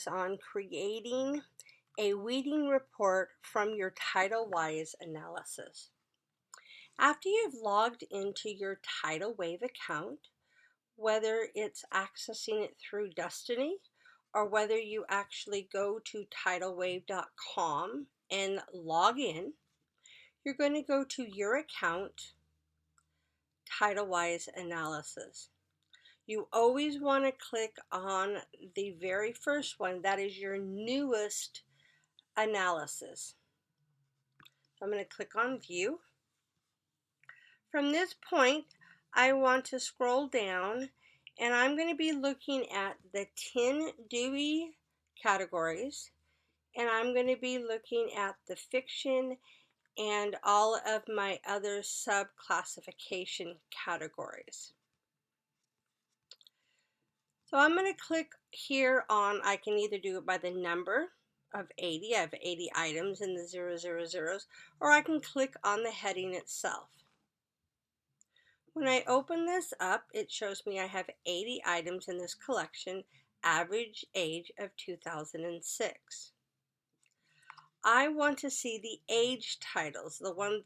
On creating a weeding report from your TitleWise analysis. After you've logged into your TitleWave account, whether it's accessing it through Destiny or whether you actually go to TitleWave.com and log in, you're going to go to your account, TitleWise Analysis. You always want to click on the very first one, that is your newest analysis. So I'm going to click on View. From this point, I want to scroll down and I'm going to be looking at the 10 Dewey categories, and I'm going to be looking at the fiction and all of my other sub-classification categories. So I'm going to click here on, I can either do it by the number of 80, I have 80 items in the 000s, or I can click on the heading itself. When I open this up, it shows me I have 80 items in this collection, average age of 2006. I want to see the age titles, the ones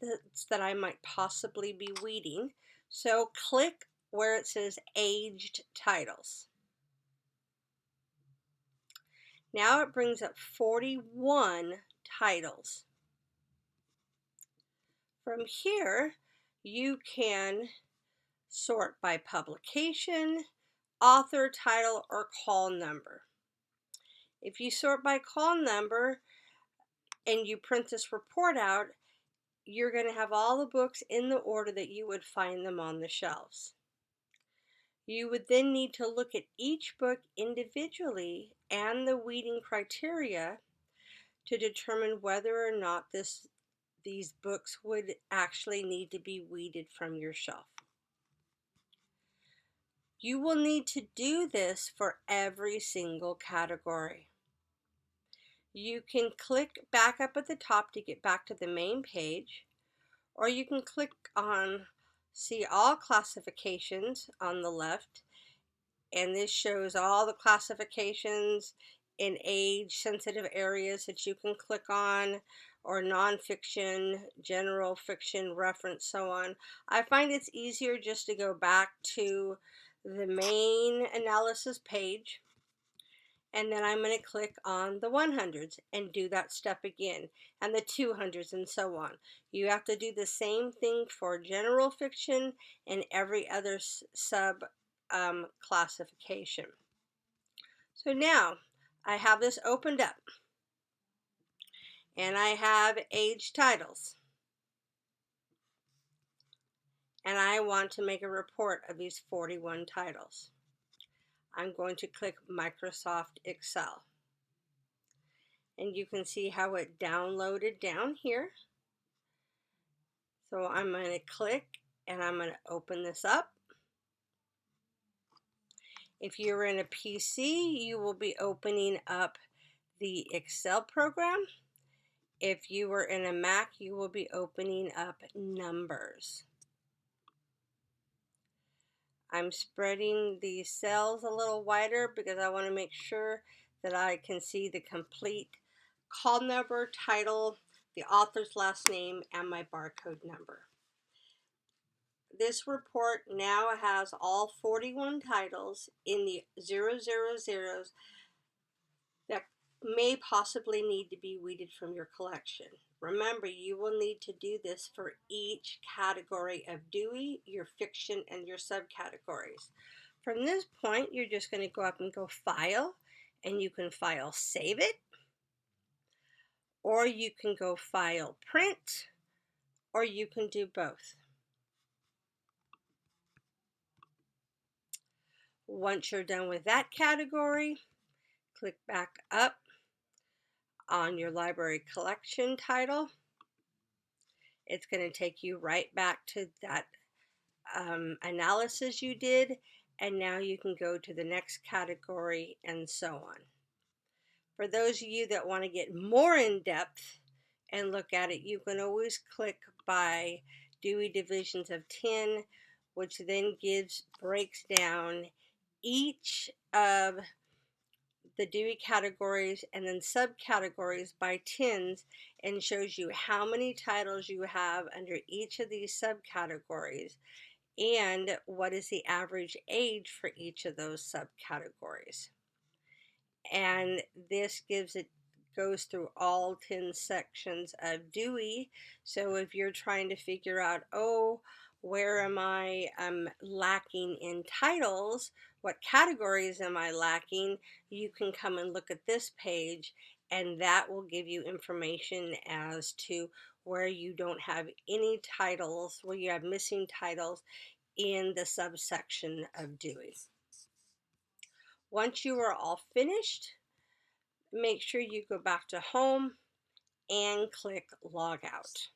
that I might possibly be weeding. So click where it says aged titles. Now it brings up 41 titles. From here, you can sort by publication, author, title, or call number. If you sort by call number and you print this report out, you're going to have all the books in the order that you would find them on the shelves. You would then need to look at each book individually and the weeding criteria to determine whether or not these books would actually need to be weeded from your shelf. You will need to do this for every single category. You can click back up at the top to get back to the main page, or you can click on See All Classifications on the left, and this shows all the classifications in age-sensitive areas that you can click on, or nonfiction, general fiction, reference, so on. I find it's easier just to go back to the main analysis page, and then I'm going to click on the 100s and do that step again, and the 200s, and so on. You have to do the same thing for general fiction and every other sub classification. So now I have this opened up, and I have age titles, and I want to make a report of these 41 titles. I'm going to click Microsoft Excel, and you can see how it downloaded down here. So I'm going to click and I'm going to open this up. If you're in a PC, you will be opening up the Excel program. If you were in a Mac, you will be opening up Numbers. I'm spreading the cells a little wider because I want to make sure that I can see the complete call number, title, the author's last name, and my barcode number. This report now has all 41 titles in the 000s that may possibly need to be weeded from your collection. Remember, you will need to do this for each category of Dewey, your fiction, and your subcategories. From this point, you're just going to go up and go File, and you can File Save It, or you can go File Print, or you can do both. Once you're done with that category, click back up on your library collection title. It's going to take you right back to that analysis you did, and now you can go to the next category and so on. For those of you that want to get more in depth and look at it, you can always click by Dewey Divisions of 10, which then breaks down each of the Dewey categories and then subcategories by tens, and shows you how many titles you have under each of these subcategories and what is the average age for each of those subcategories. And this goes through all 10 sections of Dewey. So if you're trying to figure out, oh, where am I lacking in titles, what categories am I lacking, you can come and look at this page, and that will give you information as to where you don't have any titles, where you have missing titles in the subsection of Dewey. Once you are all finished, make sure you go back to home and click log out.